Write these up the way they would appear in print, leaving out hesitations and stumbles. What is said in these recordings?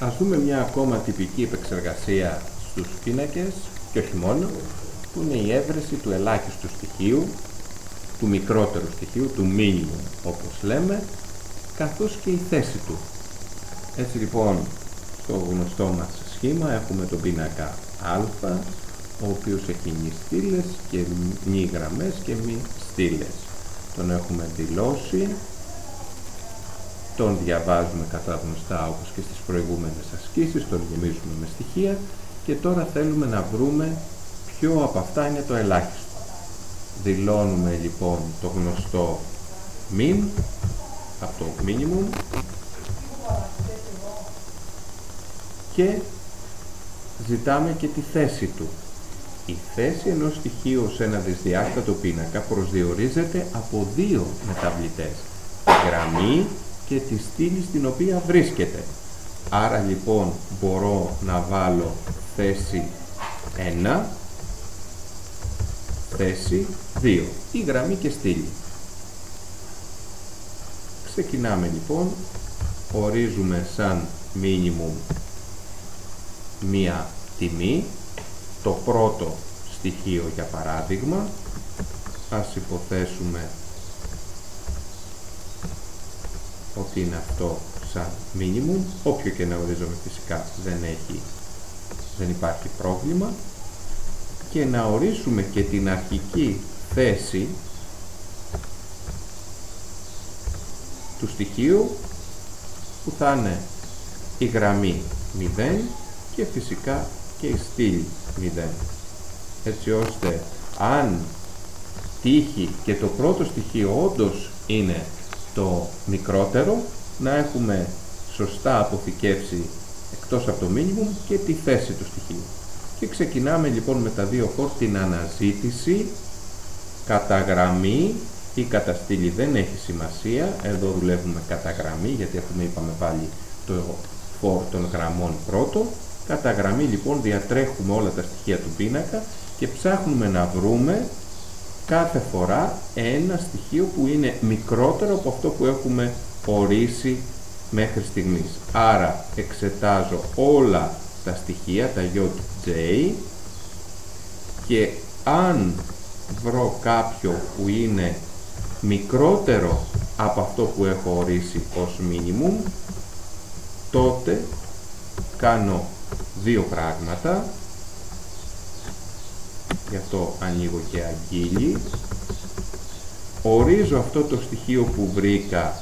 Ας δούμε μια ακόμα τυπική επεξεργασία στους πίνακες και όχι μόνο, που είναι η έβρεση του ελάχιστου στοιχείου, του μικρότερου στοιχείου, του minimum όπως λέμε, καθώς και η θέση του. Έτσι λοιπόν, στο γνωστό μας σχήμα έχουμε τον πίνακα α, ο οποίος έχει μη στήλες και μη γραμμές και μη στήλες. Τον έχουμε δηλώσει, τον διαβάζουμε κατά γνωστά όπως και στις προηγούμενες ασκήσεις, τον γεμίζουμε με στοιχεία και τώρα θέλουμε να βρούμε ποιο από αυτά είναι το ελάχιστο. Δηλώνουμε λοιπόν το γνωστό min, αυτό minimum, και ζητάμε και τη θέση του. Η θέση ενός στοιχείου σε ένα δυσδιάστατο πίνακα προσδιορίζεται από δύο μεταβλητές, τη γραμμή και τη στήλη στην οποία βρίσκεται. Άρα λοιπόν μπορώ να βάλω θέση 1, θέση 2, η γραμμή και στήλη. Ξεκινάμε λοιπόν, ορίζουμε σαν minimum μία τιμή, το πρώτο στοιχείο για παράδειγμα, ας υποθέσουμε ότι είναι αυτό σαν minimum, όποιο και να ορίζουμε φυσικά δεν υπάρχει πρόβλημα, και να ορίσουμε και την αρχική θέση του στοιχείου που θα είναι η γραμμή 0 και φυσικά και η στήλη 0, έτσι ώστε αν τύχει και το πρώτο στοιχείο όντως είναι το μικρότερο, να έχουμε σωστά αποθηκεύσει εκτός από το minimum και τη θέση του στοιχείου. Και ξεκινάμε λοιπόν με τα δύο for την αναζήτηση κατά γραμμή ή κατά στήλη, δεν έχει σημασία, εδώ δουλεύουμε κατά γραμμή γιατί είπαμε πάλι το for των γραμμών πρώτο. Κατά γραμμή λοιπόν διατρέχουμε όλα τα στοιχεία του πίνακα και ψάχνουμε να βρούμε κάθε φορά ένα στοιχείο που είναι μικρότερο από αυτό που έχουμε ορίσει μέχρι στιγμής. Άρα εξετάζω όλα τα στοιχεία, τα j, και αν βρω κάποιο που είναι μικρότερο από αυτό που έχω ορίσει ως minimum, τότε κάνω δύο πράγματα. Γι' αυτό ανοίγω και αγγείλει. Ορίζω αυτό το στοιχείο που βρήκα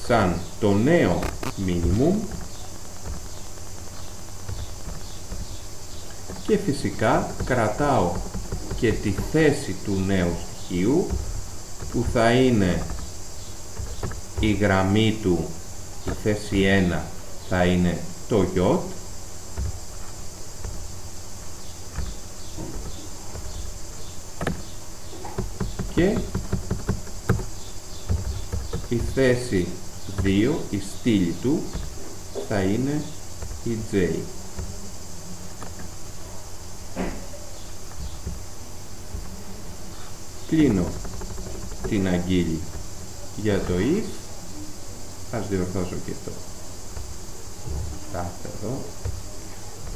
σαν το νέο minimum και φυσικά κρατάω και τη θέση του νέου στοιχείου που θα είναι η γραμμή του, η θέση 1 θα είναι το j και η θέση 2, η στήλη του, θα είναι η j. Κλείνω την αγγείλη για το if, ας διορθώσω και το τάφ εδώ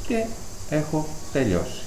και έχω τελειώσει.